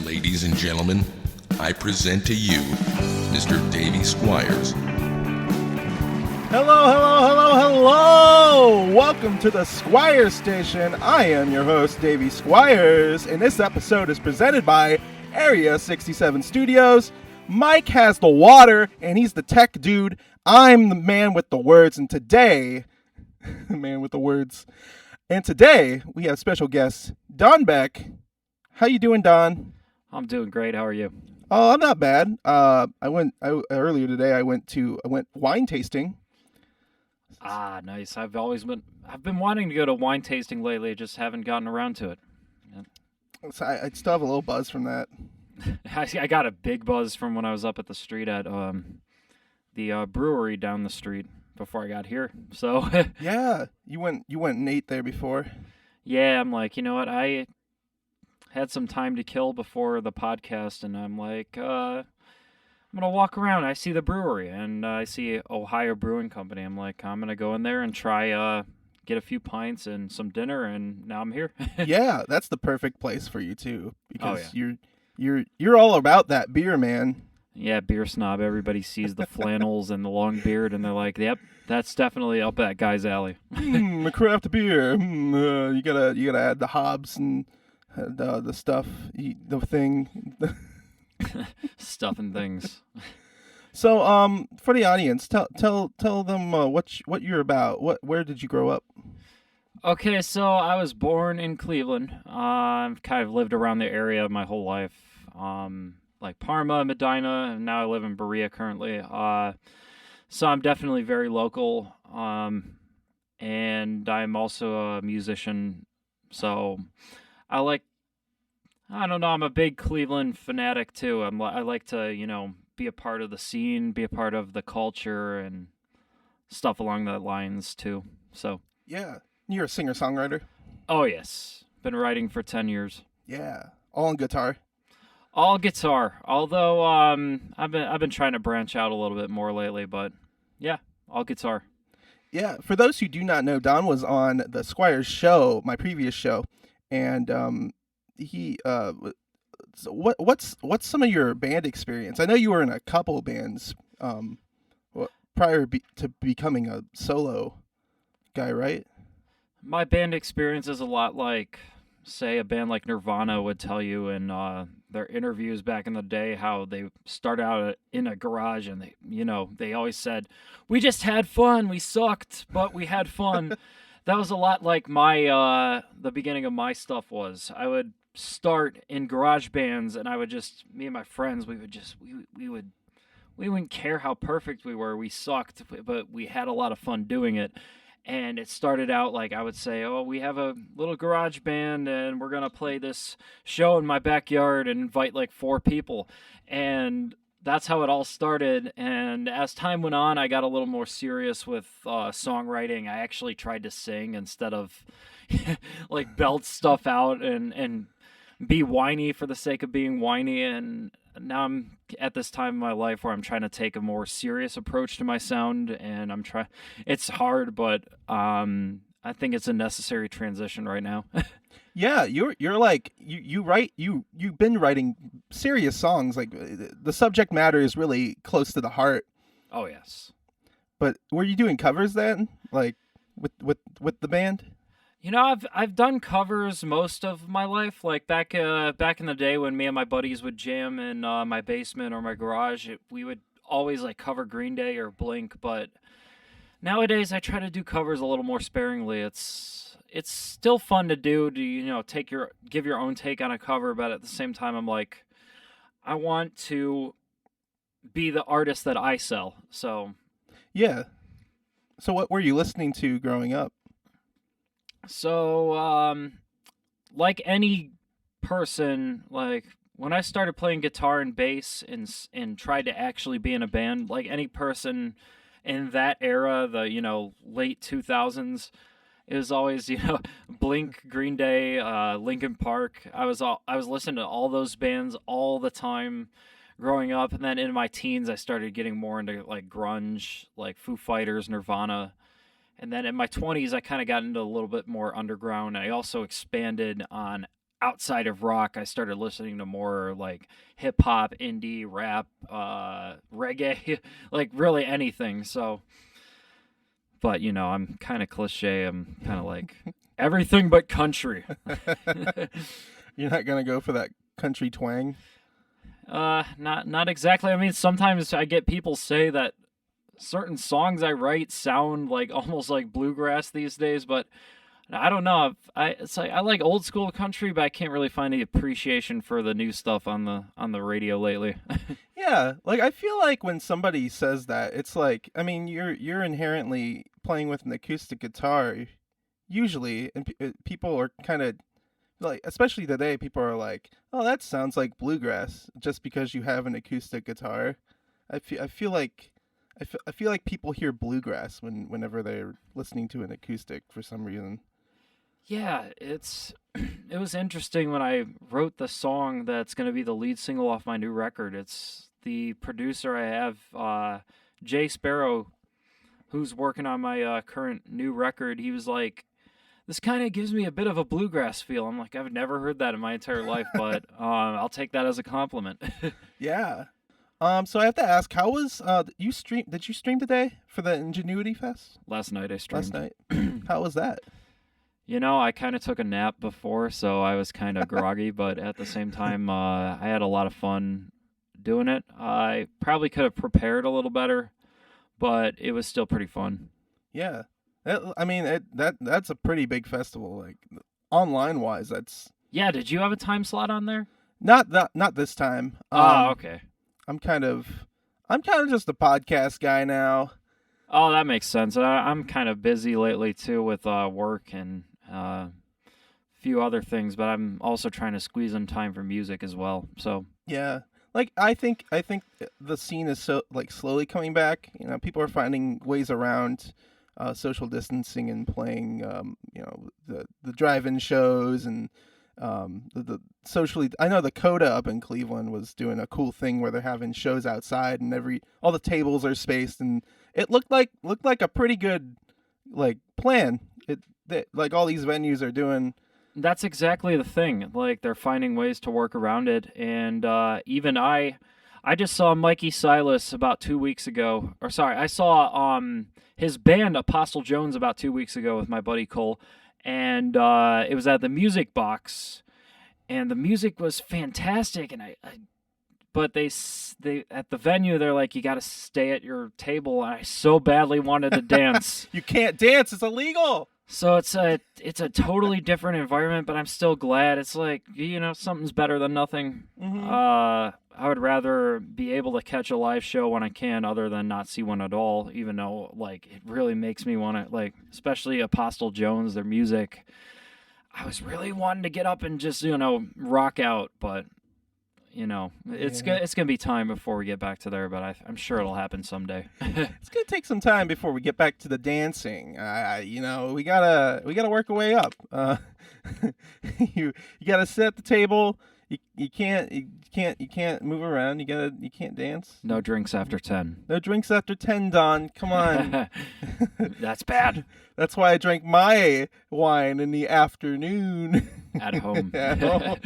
Ladies and gentlemen, I present to you Mr. Davey Squires. Hello, hello, hello, hello! Welcome to the Squires Station. I am your host, Davey Squires, and this episode is presented by Area 67 Studios. Mike has the water, and he's the tech dude. I'm the man with the words, and today, we have special guest, Don Beck. How you doing, Don? I'm doing great. How are you? Oh, I'm not bad. Earlier today. I went wine tasting. Ah, nice. I've been wanting to go to wine tasting lately. Just haven't gotten around to it. Yeah. So I still have a little buzz from that. I got a big buzz from when I was up at the street at the brewery down the street before I got here. So yeah, you went and ate there before. Yeah, I'm like, you know what? I had some time to kill before the podcast, and I'm like, I'm gonna walk around. I see the brewery, and I see Ohio Brewing Company. I'm like, I'm gonna go in there and try get a few pints and some dinner, and now I'm here. Yeah, that's the perfect place for you too, because yeah. you're all about that beer, man. Yeah, beer snob. Everybody sees the flannels and the long beard, and they're like, "Yep, that's definitely up that guy's alley." A craft beer. You gotta add the hops and the stuff, the thing. Stuff and things. So, for the audience, tell them what you're about. Where did you grow up? Okay, so I was born in Cleveland. I've kind of lived around the area my whole life. Like Parma, Medina, and now I live in Berea currently. So I'm definitely very local. And I'm also a musician. So I don't know, I'm a big Cleveland fanatic too. I like to, be a part of the scene, be a part of the culture and stuff along that lines too. So yeah, you're a singer-songwriter. Oh yes, been writing for 10 years. Yeah, all on guitar. All guitar. Although I've been trying to branch out a little bit more lately, but yeah, all guitar. Yeah, for those who do not know, Don was on the Squires show, my previous show, and he so what's some of your band experience? I know you were in a couple bands prior to becoming a solo guy, right? My band experience is a lot like, say, a band like Nirvana would tell you in their interviews back in the day, how they start out in a garage and they always said, "We just had fun. We sucked, but we had fun." That was a lot like my the beginning of my stuff was. I would start in garage bands, and me and my friends, we wouldn't care how perfect we were. We sucked, but we had a lot of fun doing it. And it started out like I would say, "Oh, we have a little garage band, and we're gonna play this show in my backyard and invite like 4 people." And that's how it all started. And as time went on, I got a little more serious with songwriting. I actually tried to sing instead of like belt stuff out and be whiny for the sake of being whiny. And now I'm at this time in my life where I'm trying to take a more serious approach to my sound, and it's hard, but I think it's a necessary transition right now. Yeah, you're like you've been writing serious songs. Like the subject matter is really close to the heart. Oh yes. But were you doing covers then, like with the band? I've done covers most of my life. Like back in the day when me and my buddies would jam in my basement or my garage, we would always like cover Green Day or Blink. But nowadays, I try to do covers a little more sparingly. It's still fun to do to give your own take on a cover, but at the same time, I'm like, I want to be the artist that I sell. So yeah. So what were you listening to growing up? So, like any person, like when I started playing guitar and bass and tried to actually be in a band, like any person in that era, the late 2000s, it was always Blink, Green Day, Linkin Park. I was listening to all those bands all the time growing up, and then in my teens, I started getting more into like grunge, like Foo Fighters, Nirvana. And then in my 20s, I kind of got into a little bit more underground. I also expanded on outside of rock, I started listening to more like hip hop, indie, rap, reggae, like really anything. So, but I'm kind of cliche. I'm kind of like everything but country. You're not gonna go for that country twang. Not exactly. I mean, sometimes I get people say that certain songs I write sound like almost like bluegrass these days, but I don't know. It's like I like old school country, but I can't really find the appreciation for the new stuff on the radio lately. Yeah, like I feel like when somebody says that, it's like, I mean, you're inherently playing with an acoustic guitar, usually, and people are kind of like, especially today, people are like, "Oh, that sounds like bluegrass," just because you have an acoustic guitar. I feel like people hear bluegrass whenever they're listening to an acoustic for some reason. Yeah, it was interesting when I wrote the song that's going to be the lead single off my new record. It's the producer I have, Jay Sparrow, who's working on my current new record. He was like, "This kind of gives me a bit of a bluegrass feel." I'm like, "I've never heard that in my entire life, but I'll take that as a compliment." Yeah. So I have to ask, how was you stream? Did you stream today for the Ingenuity Fest Last night I streamed. last night? How was that? I kind of took a nap before, so I was kind of groggy, but at the same time, I had a lot of fun doing it. I probably could have prepared a little better, but it was still pretty fun. Yeah. I mean, that's a pretty big festival. Like online wise, that's Yeah, did you have a time slot on there? not this time. Okay. I'm kind of just a podcast guy now. Oh, that makes sense. I'm kind of busy lately too with work and a few other things, but I'm also trying to squeeze in time for music as well. So Yeah. Like I think the scene is so like slowly coming back. People are finding ways around social distancing and playing the drive-in shows and the socially. I know the Coda up in Cleveland was doing a cool thing where they're having shows outside and all the tables are spaced, and it looked like a pretty good like plan. Like all these venues are doing. that's exactly the thing. Like they're finding ways to work around it, and even I just saw Mikey Silas about 2 weeks ago. Or sorry, I saw his band Apostle Jones about 2 weeks ago with my buddy Cole, and it was at the Music Box, and the music was fantastic. And but they at the venue they're like, you got to stay at your table, and I so badly wanted to dance. You can't dance; it's illegal. So it's a totally different environment, but I'm still glad. It's like, something's better than nothing. Mm-hmm. I would rather be able to catch a live show when I can other than not see one at all, even though like it really makes me want to, like, especially Apostle Jones, their music. I was really wanting to get up and just, rock out, but it's going to be time before we get back to there, but I'm sure it'll happen someday. It's gonna take some time before we get back to the dancing. We gotta work our way up. You gotta sit at the table. You can't move around. You can't dance. No drinks after 10. No drinks after 10, Don. Come on. That's bad. That's why I drank my wine in the afternoon. At home. At home.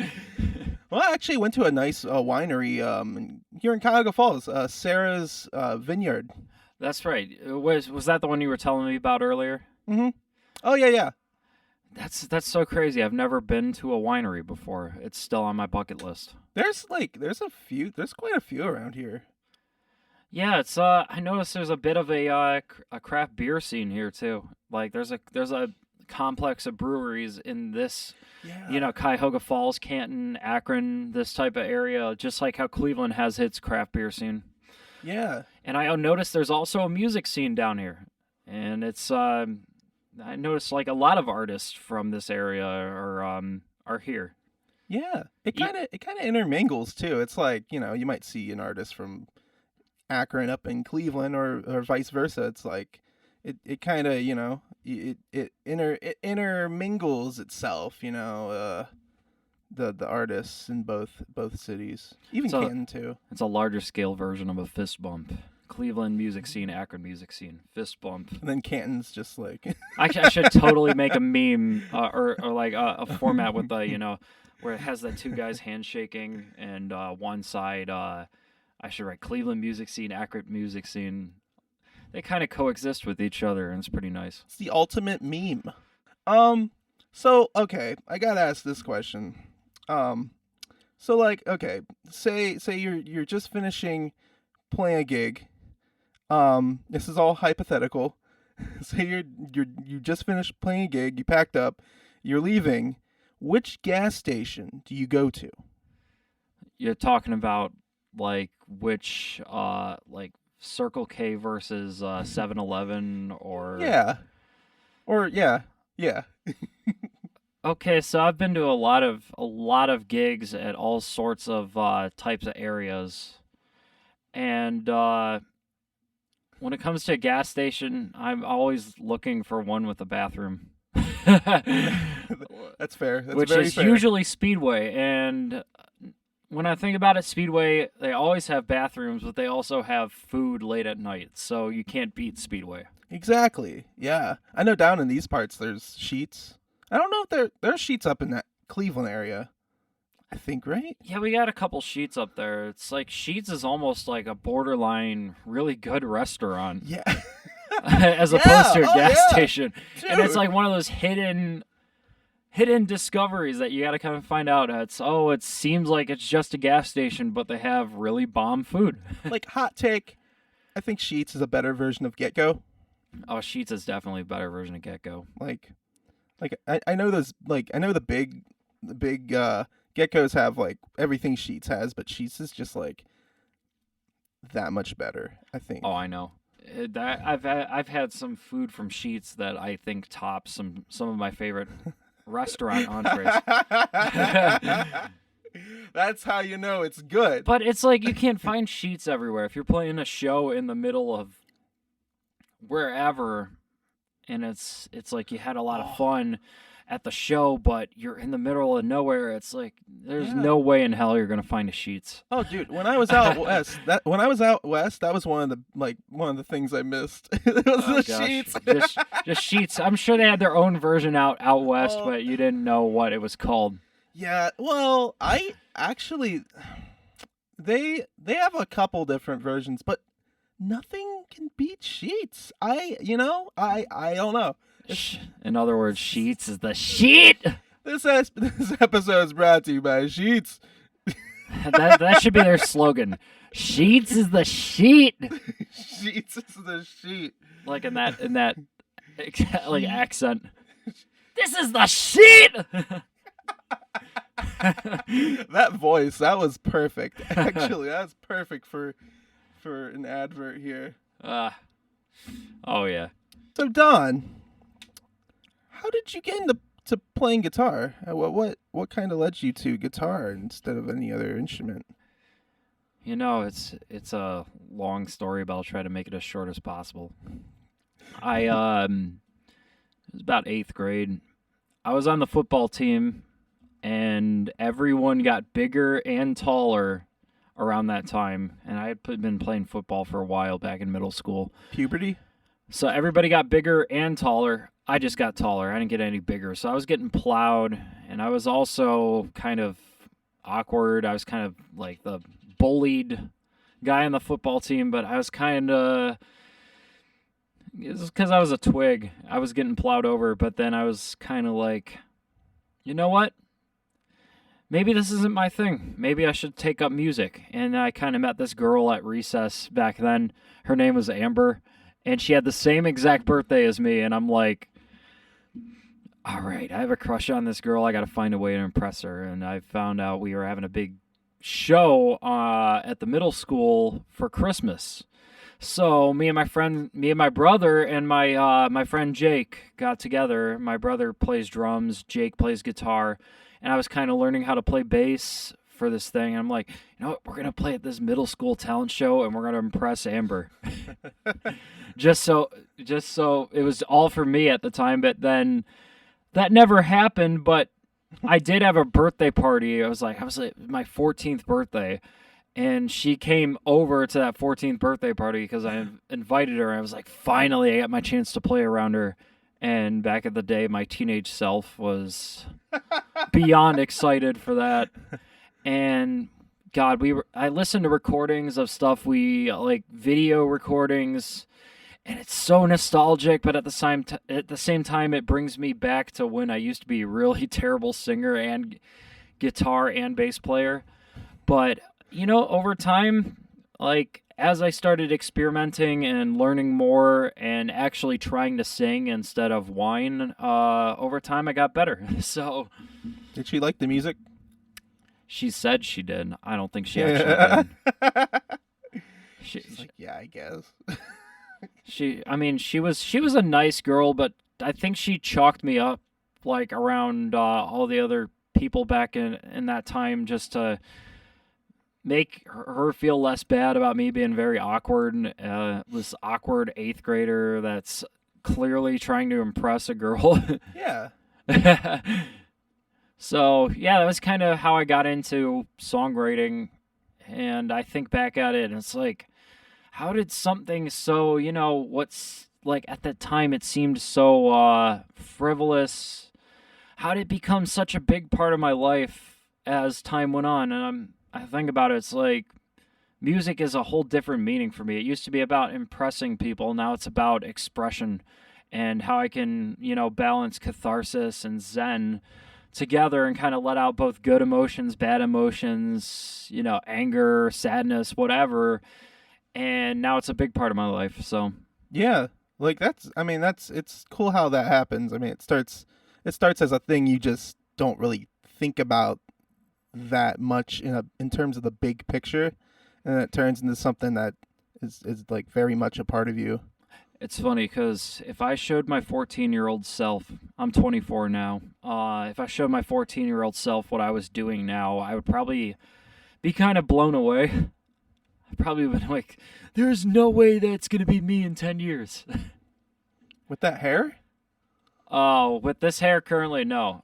Well, I actually went to a nice winery here in Cuyahoga Falls, Sarah's Vineyard. That's right. Was that the one you were telling me about earlier? Mm-hmm. Oh, yeah. That's so crazy. I've never been to a winery before. It's still on my bucket list. There's quite a few around here. Yeah, it's I noticed there's a bit of a craft beer scene here too. Like there's a complex of breweries in this, Cuyahoga Falls, Canton, Akron, this type of area, just like how Cleveland has its craft beer scene. Yeah. And I noticed there's also a music scene down here. And it's I noticed like a lot of artists from this area are here. Yeah. It kind of intermingles too. It's like, you might see an artist from Akron up in Cleveland or vice versa. It's like it kind of, it intermingles itself, the artists in both cities, even Canton too. It's a larger scale version of a fist bump. Cleveland music scene, Akron music scene, fist bump. And then Canton's just like I should totally make a meme or like a format with the where it has the two guys handshaking and one side. I should write Cleveland music scene, Akron music scene. They kind of coexist with each other, and it's pretty nice. it's the ultimate meme. So okay, I gotta ask this question. So like, okay, say you're just finishing playing a gig. This is all hypothetical. Say you just finished playing a gig, you packed up, you're leaving. Which gas station do you go to? You're talking about like which like Circle K versus 7-Eleven or Yeah. Or yeah. Okay, so I've been to a lot of gigs at all sorts of types of areas, and when it comes to a gas station, I'm always looking for one with a bathroom. That's fair. That's Which very is fair. usually Speedway, and when I think about it, Speedway, they always have bathrooms, but they also have food late at night, so you can't beat Speedway. Exactly. Yeah. I know down in these parts there's Sheets. I don't know if there's Sheets up in that Cleveland area. I think, right? Yeah, we got a couple Sheets up there. It's like Sheets is almost like a borderline really good restaurant. Yeah. As opposed to a gas yeah. station. Dude. And it's like one of those hidden discoveries that you got to kind of find out. It seems like it's just a gas station, but they have really bomb food. Like, hot take, I think Sheets is a better version of Get Go. Oh, Sheets is definitely a better version of Get Go. Like I know those, like, I know the big Get Go's have like everything Sheets has, but Sheets is just like that much better, I think. Oh, I know. I've had some food from Sheets that I think tops some of my favorite restaurant entrees. That's how you know it's good. But it's like you can't find Sheets everywhere. If you're playing a show in the middle of wherever, and it's like you had a lot of fun at the show, but you're in the middle of nowhere, it's like there's no way in hell you're gonna find a Sheets. Oh, dude, when I was out west, that was one of the things I missed. It was the Gosh. Sheets. just Sheets. I'm sure they had their own version out west, but you didn't know what it was called. Yeah, well, I actually they have a couple different versions, but nothing can beat Sheets. I don't know. In other words, Sheets is the shit. This episode is brought to you by Sheets. That should be their slogan. Sheets is the sheet. Sheets is the sheet. Like in that like accent. This is the sheet. That voice, that was perfect. Actually, that's perfect for an advert here. Oh yeah. So Don, how did you get into playing guitar? What kind of led you to guitar instead of any other instrument? It's a long story, but I'll try to make it as short as possible. It was about 8th grade. I was on the football team, and everyone got bigger and taller around that time. And I had been playing football for a while back in middle school. Puberty? So everybody got bigger and taller. I just got taller. I didn't get any bigger. So I was getting plowed, and I was also kind of awkward. I was kind of like the bullied guy on the football team, but I was kind of... It was because I was a twig. I was getting plowed over, but then I was kind of like, you know what? Maybe this isn't my thing. Maybe I should take up music. And I kind of met this girl at recess back then. Her name was Amber, and she had the same exact birthday as me, and I'm like, all right, I have a crush on this girl. I got to find a way to impress her. And I found out we were having a big show at the middle school for Christmas. So me and my brother and my friend Jake got together. My brother plays drums, Jake plays guitar, and I was kind of learning how to play bass for this thing. And I'm like, you know what? We're gonna play at this middle school talent show, and we're gonna impress Amber. just so it was all for me at the time. But then that never happened. But I did have a birthday party. I was like my 14th birthday. And she came over to that 14th birthday party because I invited her. I was like, finally, I got my chance to play around her. And back in the day, my teenage self was beyond excited for that. And God, I listened to recordings of stuff like video recordings, and it's so nostalgic. But at the same time, it brings me back to when I used to be a really terrible singer and guitar and bass player. But over time, like as I started experimenting and learning more and actually trying to sing instead of whine, over time I got better. So, Did she like the music? she said she did. I don't think she actually did. She's like, yeah, I guess. She was a nice girl, but I think she chalked me up like around all the other people back in that time just to make her feel less bad about me being very awkward. This awkward 8th grader that's clearly trying to impress a girl. Yeah. So, yeah, that was kind of how I got into songwriting. And I think back at it, and it's like, how did something so, what's like at that time it seemed so frivolous, how did it become such a big part of my life as time went on? And I think about it, it's like music is a whole different meaning for me. It used to be about impressing people. Now it's about expression and how I can, balance catharsis and zen together and kind of let out both good emotions, bad emotions, anger, sadness, whatever. And now it's a big part of my life. So yeah, like it's cool how that happens. I mean, it starts as a thing you just don't really think about that much in terms of the big picture, and then it turns into something that is like very much a part of you. It's funny because if I showed my 14-year-old self, I'm 24 now, if I showed my 14-year-old self what I was doing now, I would probably be kind of blown away. I'd probably been like, there's no way that's going to be me in 10 years. With that hair? Oh, with this hair currently, no.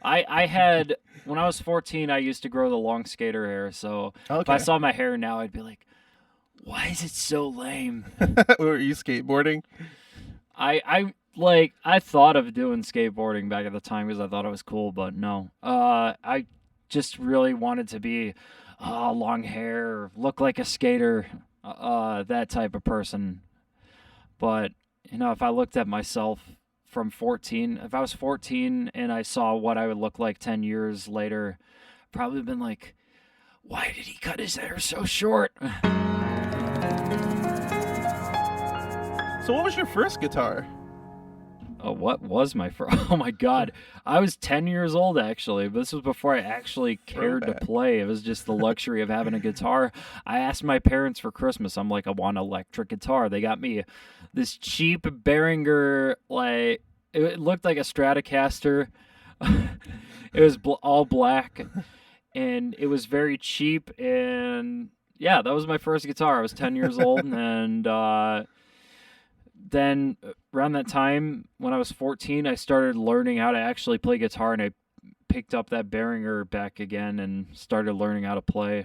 I had, when I was 14, I used to grow the long skater hair, so if I saw my hair now, I'd be like, why is it so lame? Were you skateboarding? I thought of doing skateboarding back at the time because I thought it was cool, but no. I just really wanted to be long hair, look like a skater, that type of person. But, if I looked at myself from 14, if I was 14 and I saw what I would look like 10 years later, I'd probably been like, why did he cut his hair so short? So what was your first guitar? What was my first? Oh my God. I was 10 years old actually. This was before I actually cared to play. It was just the luxury of having a guitar. I asked my parents for Christmas. I'm like, I want an electric guitar. They got me this cheap Behringer, like, it looked like a Stratocaster. It was all black and it was very cheap. And yeah, that was my first guitar. I was 10 years old and, then around that time when I was 14, I started learning how to actually play guitar, and I picked up that Behringer back again and started learning how to play.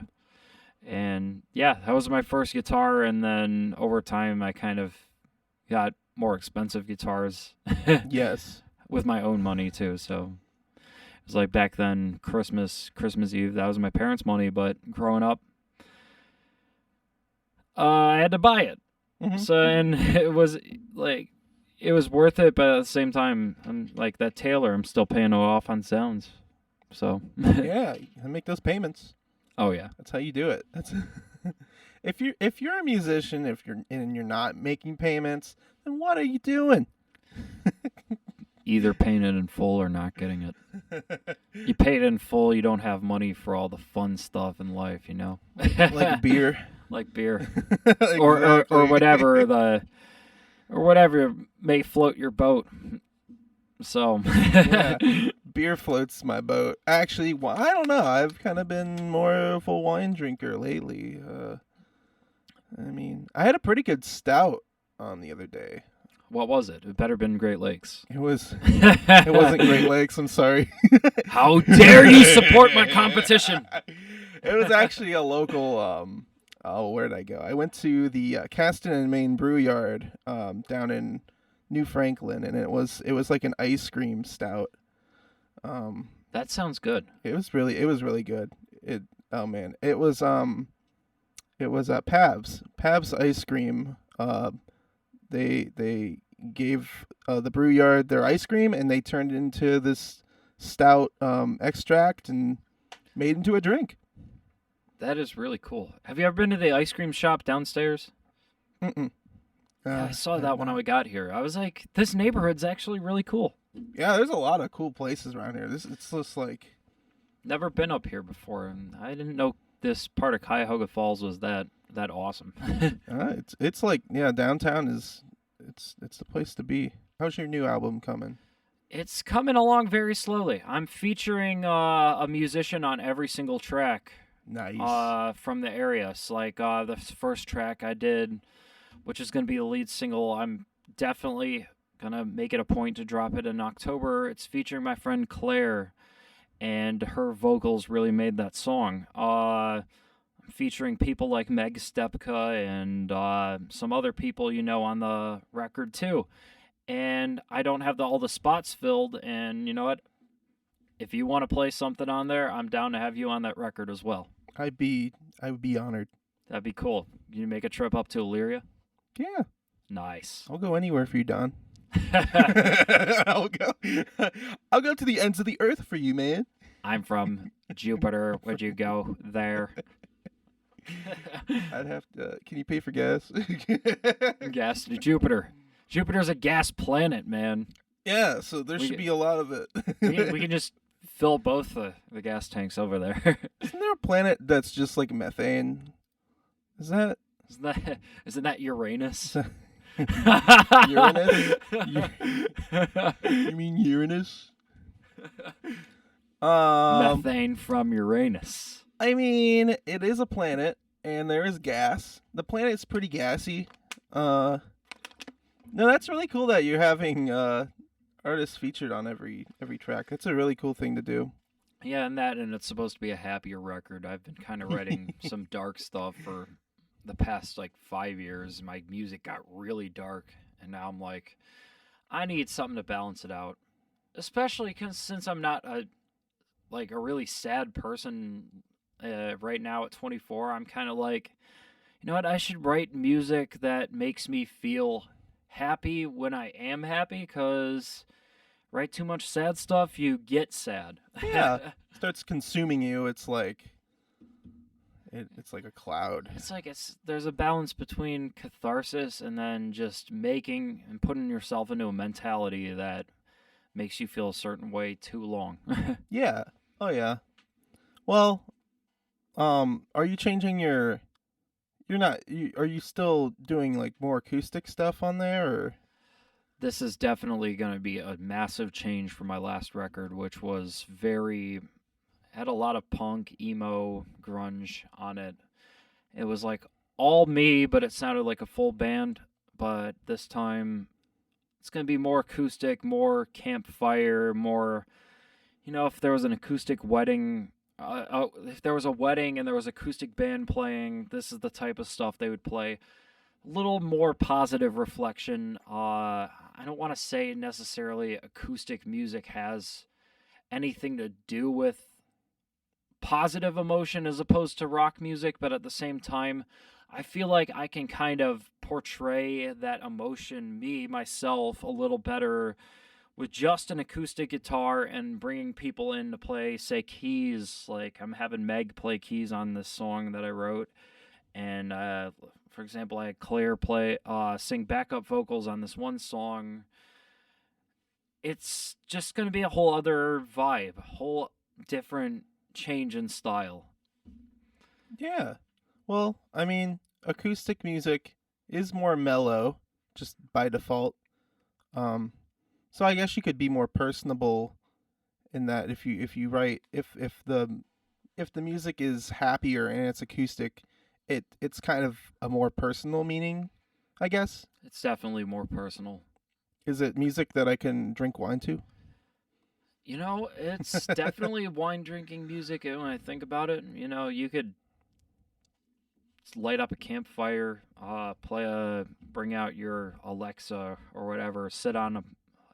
And yeah, that was my first guitar. And then over time, I kind of got more expensive guitars. Yes. With my own money too. So it was like back then, Christmas Eve, that was my parents' money. But growing up, I had to buy it. Mm-hmm. So, and it was worth it, but at the same time, I'm like that Taylor, I'm still paying it off on sounds. So yeah, you make those payments. Oh yeah, that's how you do it. That's if you're a musician, if you're not making payments, then what are you doing? Either paying it in full or not getting it. You pay it in full, you don't have money for all the fun stuff in life, like beer. Like beer, Exactly. or whatever may float your boat. So, yeah, beer floats my boat. Actually, I don't know. I've kind of been more of a wine drinker lately. I had a pretty good stout on the other day. What was it? It better been Great Lakes. It was. It wasn't Great Lakes. I'm sorry. How dare you support my competition? It was actually a local. Oh, where did I go? I went to the Caston and Maine Brew Yard down in New Franklin, and it was like an ice cream stout. That sounds good. It was really good. Oh man, it was Pab's ice cream. They gave the brew yard their ice cream, and they turned it into this stout extract and made into a drink. That is really cool. Have you ever been to the ice cream shop downstairs? Mm-mm. Yeah, I saw I've that when not. I got here. I was like, this neighborhood's actually really cool. Yeah, there's a lot of cool places around here. It's just like Never been up here before, and I didn't know this part of Cuyahoga Falls was that awesome. it's like yeah, downtown is it's the place to be. How's your new album coming? It's coming along very slowly. I'm featuring a musician on every single track Nice. from the area. So like the first track I did, which is going to be the lead single, I'm definitely going to make it a point to drop it in October. It's featuring my friend Claire, and her vocals really made that song. Featuring people like Meg Stepka and some other people you know on the record too. And I don't have all the spots filled, and you know what? If you want to play something on there, I'm down to have you on that record as well. I would be honored. That'd be cool. You make a trip up to Illyria? Yeah, Nice. I'll go anywhere for you, Don. I'll go. I'll go to the ends of the earth for you, man. I'm from Jupiter. Would you go there? I'd have to. Can you pay for gas? Gas to Jupiter. Jupiter's a gas planet, man. Yeah, so there We should get- be a lot of it. We can just fill both the gas tanks over there. Isn't there a planet that's just like methane? Is that Isn't that Uranus? Uranus? You mean Uranus? Methane from Uranus. I mean, it is a planet, and there is gas. The planet's pretty gassy. No, that's really cool that you're having artists featured on every track. That's a really cool thing to do. Yeah, and it's supposed to be a happier record. I've been kind of writing some dark stuff for the past like 5 years. My music got really dark, and now I'm like, I need something to balance it out. Especially since I'm not a really sad person right now at 24. I'm kind of like, you know what? I should write music that makes me feel happy when I am happy, because write too much sad stuff, you get sad. Yeah, it starts consuming you. It's like it's like a cloud. It's like there's a balance between catharsis and then just making and putting yourself into a mentality that makes you feel a certain way too long. Yeah. Oh yeah. Well, are you changing your? You're not. Are you still doing like more acoustic stuff on there, or? This is definitely going to be a massive change from my last record, which was had a lot of punk, emo, grunge on it. It was like all me, but it sounded like a full band. But this time, it's going to be more acoustic, more campfire, more, if there was an acoustic wedding, if there was a wedding and there was acoustic band playing, this is the type of stuff they would play. A little more positive reflection. I don't want to say necessarily acoustic music has anything to do with positive emotion as opposed to rock music, but at the same time, I feel like I can kind of portray that emotion, myself, a little better with just an acoustic guitar and bringing people in to play, say, keys. Like, I'm having Meg play keys on this song that I wrote. And, for example, I had Claire sing backup vocals on this one song. It's just going to be a whole other vibe, a whole different change in style. Yeah. Well, I mean, acoustic music is more mellow, just by default. So I guess you could be more personable in that if you write if the music is happier and it's acoustic, it's kind of a more personal meaning, I guess. It's definitely more personal. Is it music that I can drink wine to? It's definitely wine drinking music. And when I think about it, you could light up a campfire, bring out your Alexa or whatever, sit on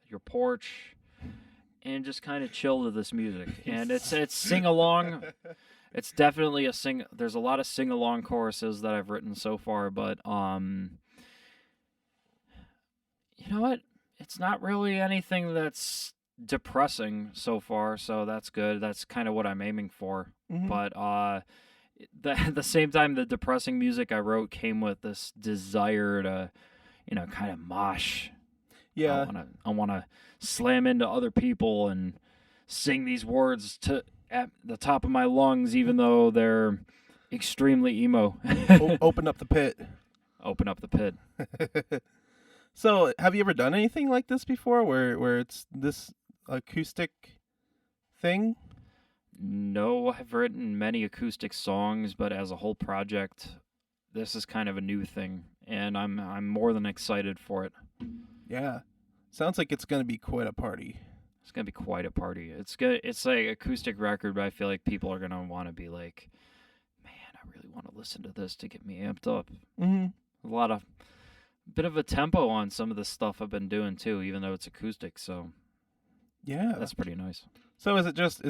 your porch, and just kind of chill to this music. And it's sing along. It's definitely There's a lot of sing along choruses that I've written so far, but you know what? It's not really anything that's depressing so far, so that's good. That's kind of what I'm aiming for. Mhm. But at the same time, the depressing music I wrote came with this desire to, kind of mosh. Yeah. I wanna slam into other people and sing these words at the top of my lungs, even though they're extremely emo. Open up the pit. Open up the pit. So, have you ever done anything like this before, where it's this acoustic thing? No, I've written many acoustic songs, but as a whole project, this is kind of a new thing, and I'm more than excited for it. Yeah. Sounds like it's gonna be quite a party. It's gonna be quite a party. It's good. It's like acoustic record, but I feel like people are gonna want to be like, man, I really want to listen to this to get me amped up. Mm-hmm. A bit of a tempo on some of the stuff I've been doing too, even though it's acoustic. So Yeah. that's pretty nice. So is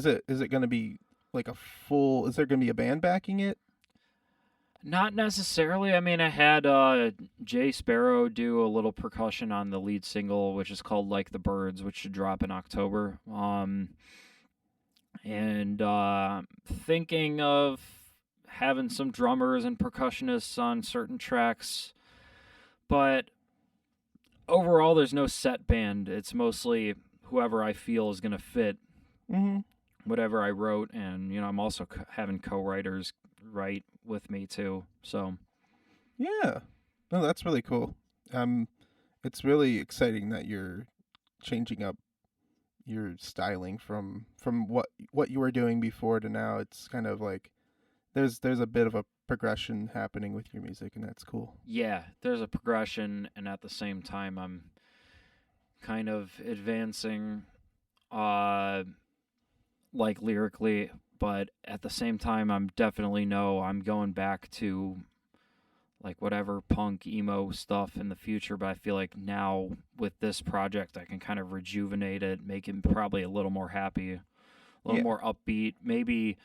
it gonna be like a full? Is there gonna be a band backing it? Not necessarily. I mean, I had Jay Sparrow do a little percussion on the lead single, which is called "Like the Birds," which should drop in October. And thinking of having some drummers and percussionists on certain tracks, but overall, there's no set band. It's mostly whoever I feel is gonna fit Mm-hmm. whatever I wrote, and I'm also having co-writers write with me too. So Yeah. No, that's really cool. It's really exciting that you're changing up your styling from what you were doing before to now. It's kind of like there's a bit of a progression happening with your music, and that's cool. yeah, there's a progression, and at the same time, I'm kind of advancing, like lyrically, but at the same time, I'm going back to like whatever punk emo stuff in the future, but I feel like now with this project I can kind of rejuvenate it, make it probably a little more happy, a little Yeah. more upbeat, maybe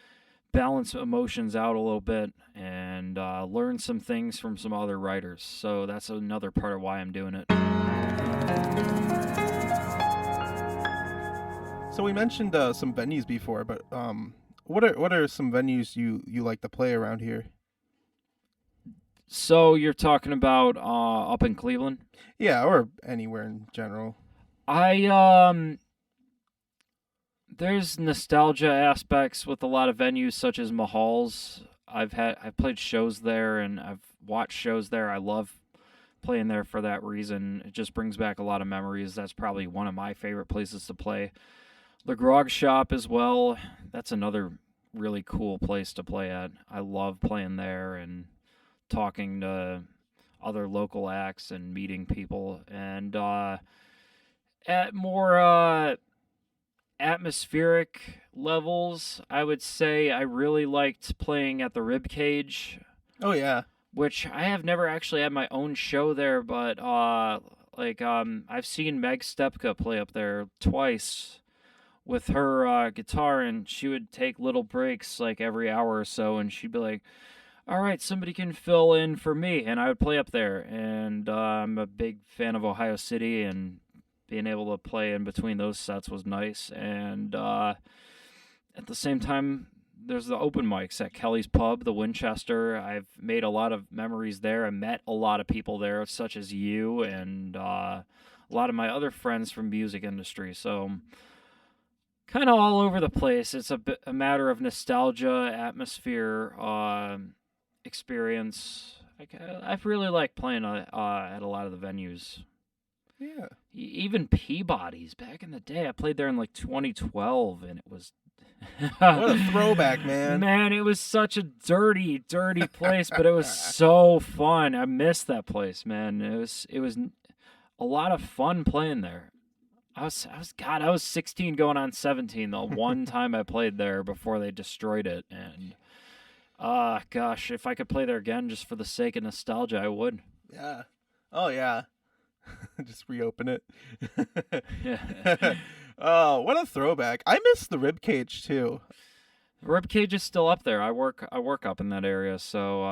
balance emotions out a little bit, and learn some things from some other writers. So that's another part of why I'm doing it. So we mentioned some venues before, but what are some venues you like to play around here? So you're talking about up in Cleveland? Yeah, or anywhere in general. There's nostalgia aspects with a lot of venues such as Mahal's. I've played shows there and I've watched shows there. I love playing there for that reason. It just brings back a lot of memories. That's probably one of my favorite places to play. The Grog Shop as well. That's another really cool place to play at. I love playing there and talking to other local acts and meeting people. And at more atmospheric levels, I would say I really liked playing at the Ribcage, Oh yeah. which I have never actually had my own show there, but I've seen Meg Stepka play up there twice with her guitar, and she would take little breaks like every hour or so, and she'd be like, all right, somebody can fill in for me, and I would play up there. And I'm a big fan of Ohio City, and being able to play in between those sets was nice. And at the same time, there's the open mics at Kelly's Pub, the Winchester. I've made a lot of memories there. I met a lot of people there, such as you and a lot of my other friends from music industry. So kind of all over the place. It's a matter of nostalgia, atmosphere, experience. I really like playing at a lot of the venues. Yeah. Even Peabody's back in the day. I played there in like 2012, and it was What a throwback, man. Man, it was such a dirty place, but it was so fun. I miss that place, man. It was a lot of fun playing there. I was 16 going on 17 the one time I played there before they destroyed it. And, gosh, if I could play there again just for the sake of nostalgia, I would. Yeah. Oh yeah. Just reopen it. Yeah. Oh, what a throwback! I miss the rib cage too. Ribcage is still up there. I work up in that area, so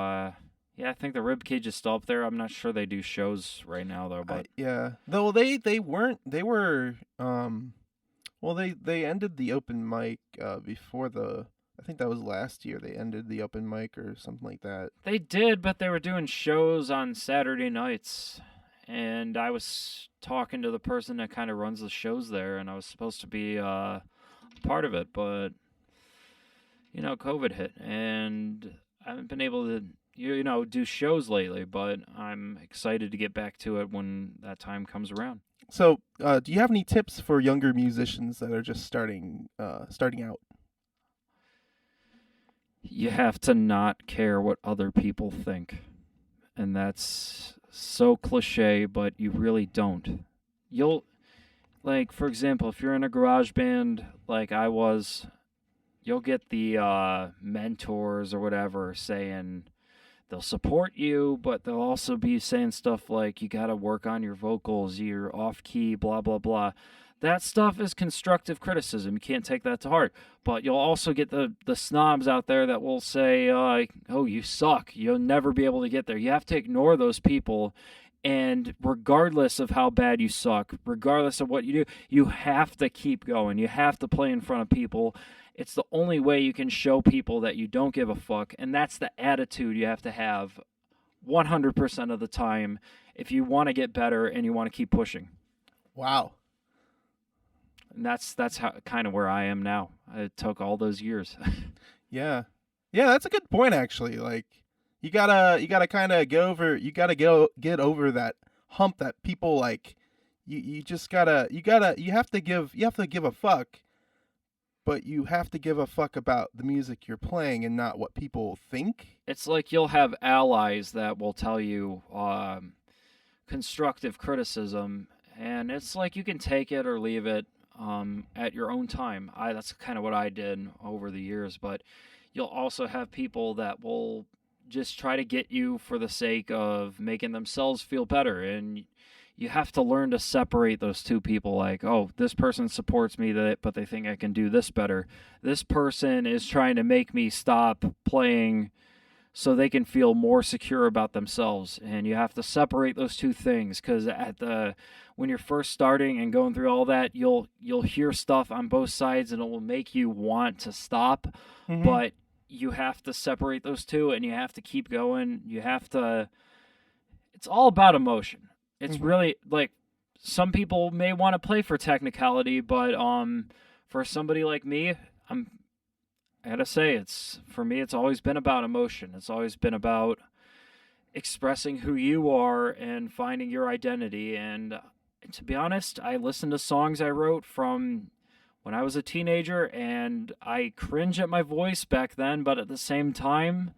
yeah, I think the Ribcage is still up there. I'm not sure they do shows right now though, but Yeah. Though they weren't. They were. Well, they ended the open mic before the. I think that was last year. They ended the open mic or something like that. they did, but they were doing shows on Saturday nights. And I was talking to the person that kind of runs the shows there, and I was supposed to be part of it, but COVID hit, and I haven't been able to do shows lately. But I'm excited to get back to it when that time comes around. So, do you have any tips for younger musicians that are just starting out? You have to not care what other people think, and that's so cliche, but you really don't. You'll, like, for example, if you're in a garage band like I was, you'll get the mentors or whatever saying they'll support you, but they'll also be saying stuff like you got to work on your vocals, you're off key, blah blah blah. That stuff is constructive criticism. You can't take that to heart. But you'll also get the snobs out there that will say, oh, you suck. You'll never be able to get there. You have to ignore those people. And regardless of how bad you suck, regardless of what you do, you have to keep going. You have to play in front of people. It's the only way you can show people that you don't give a fuck. And that's the attitude you have to have 100% of the time if you want to get better and you want to keep pushing. Wow. And that's how kind of where I am now. It took all those years. Yeah. Yeah, that's a good point actually. Like you gotta kind of get over that hump that people like. You just you have to give a fuck, but you have to give a fuck about the music you're playing and not what people think. It's like you'll have allies that will tell you constructive criticism, and it's like you can take it or leave it at your own time. That's kind of what I did over the years, but you'll also have people that will just try to get you for the sake of making themselves feel better, and you have to learn to separate those two people. Like, oh, this person supports me, but they think I can do this better. This person is trying to make me stop playing so they can feel more secure about themselves, and you have to separate those two things, because when you're first starting and going through all that, you'll hear stuff on both sides and it will make you want to stop. Mm-hmm. But you have to separate those two and you have to keep going. It's all about emotion. It's Mm-hmm. really like some people may want to play for technicality, but for somebody like me, I gotta say, for me it's always been about emotion. It's always been about expressing who you are and finding your identity. And to be honest, I listened to songs I wrote from when I was a teenager, and I cringe at my voice back then, but at the same time,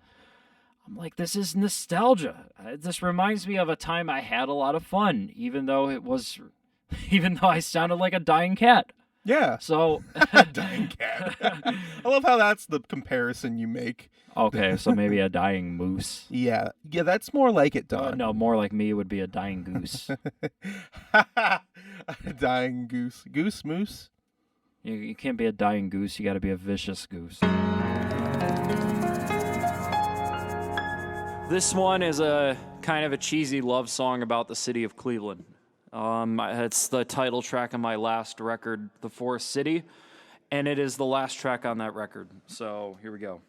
I'm like, this is nostalgia. This reminds me of a time I had a lot of fun, even though I sounded like a dying cat. Yeah. So, Dying cat. I love how that's the comparison you make. okay, so maybe a dying moose. Yeah, that's more like it, Don. No, more like me would be a dying goose. Dying goose. Goose moose? You can't be a dying goose, you gotta be a vicious goose. This one is a kind of a cheesy love song about the city of Cleveland. It's the title track of my last record, The Forest City, and it is the last track on that record. So here we go.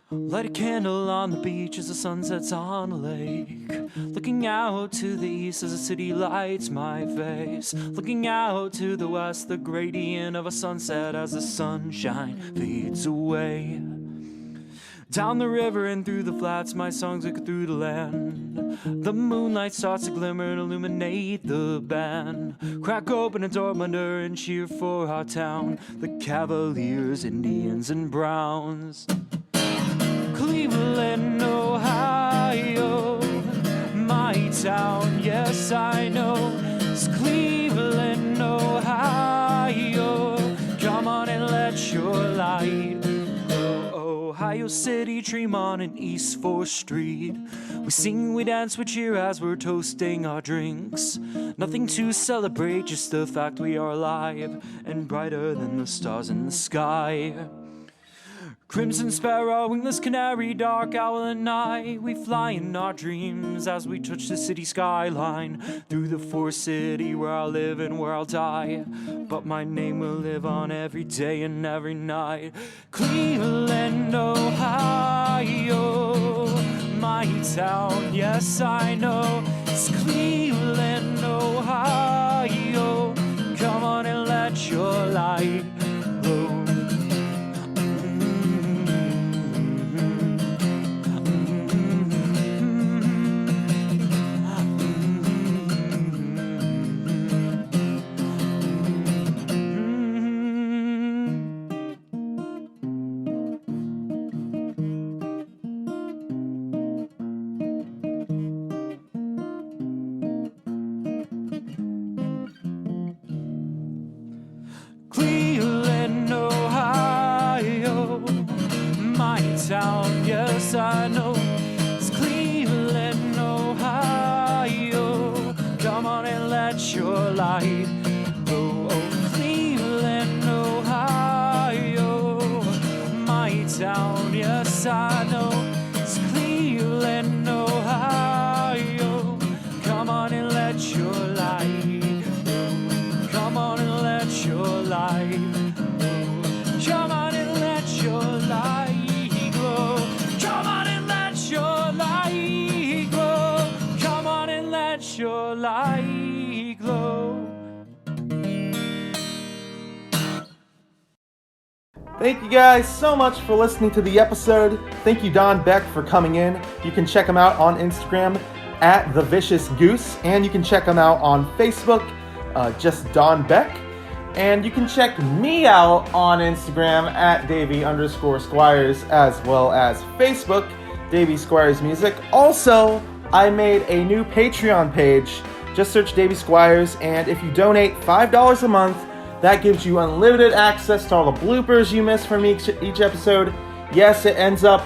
Light a candle on the beach as the sun sets on a lake. Looking out to the east as the city lights my face. Looking out to the west, the gradient of a sunset as the sunshine fades away. Down the river and through the flats, my songs echo through the land. The moonlight starts to glimmer and illuminate the band. Crack open a door under and cheer for our town. The Cavaliers, Indians, and Browns. Cleveland, Ohio, my town, yes I know. It's Cleveland, Ohio. Come on and let your light. Ohio City, Tremont, and East 4th Street. We sing, we dance, we cheer as we're toasting our drinks. Nothing to celebrate, just the fact we are alive and brighter than the stars in the sky. Crimson sparrow, wingless canary, dark owl and I, we fly in our dreams as we touch the city skyline. Through the forest city where I'll live and where I'll die, but my name will live on every day and every night. Cleveland, Ohio, my town, yes I know. It's Cleveland, Ohio. Come on and let your light glow. Cleveland, Ohio, my town, yes I know. It's Cleveland, Ohio. Come on and let your light glow. Oh, Cleveland, Ohio, my town, yes I know. It's Cleveland, Ohio. Come on and let your light glow. Come on and let your light glow. Come on and let your light glow. Come on and let your light glow. Come on and let your light glow. Thank you guys so much for listening to the episode. Thank you, Don Beck, for coming in. You can check him out on Instagram at The Vicious Goose, and you can check him out on Facebook, just Don Beck. And you can check me out on Instagram at Davey_Squires, as well as Facebook, Davey Squires Music. Also, I made a new Patreon page. Just search Davey Squires, and if you donate $5 a month, that gives you unlimited access to all the bloopers you miss from each episode. Yes, it ends up,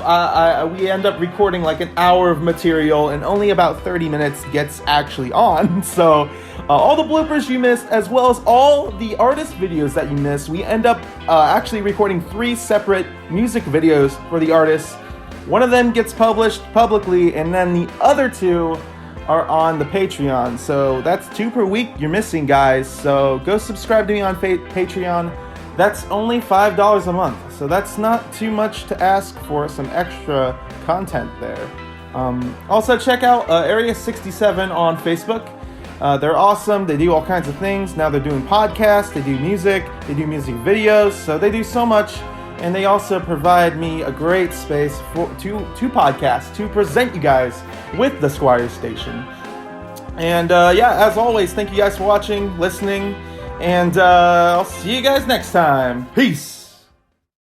we end up recording like an hour of material, and only about 30 minutes gets actually on. So, all the bloopers you missed, as well as all the artist videos that you missed, we end up actually recording 3 separate music videos for the artists. One of them gets published publicly, and then the other 2 are on the Patreon. So that's 2 per week you're missing, guys. So go subscribe to me on Patreon. That's only $5 a month. So that's not too much to ask for some extra content there. Also check out Area 67 on Facebook. They're awesome. They do all kinds of things. Now they're doing podcasts, they do music videos. So they do so much. And they also provide me a great space for to podcast to present you guys with the Squires Station. And as always, thank you guys for watching, listening, and I'll see you guys next time. Peace!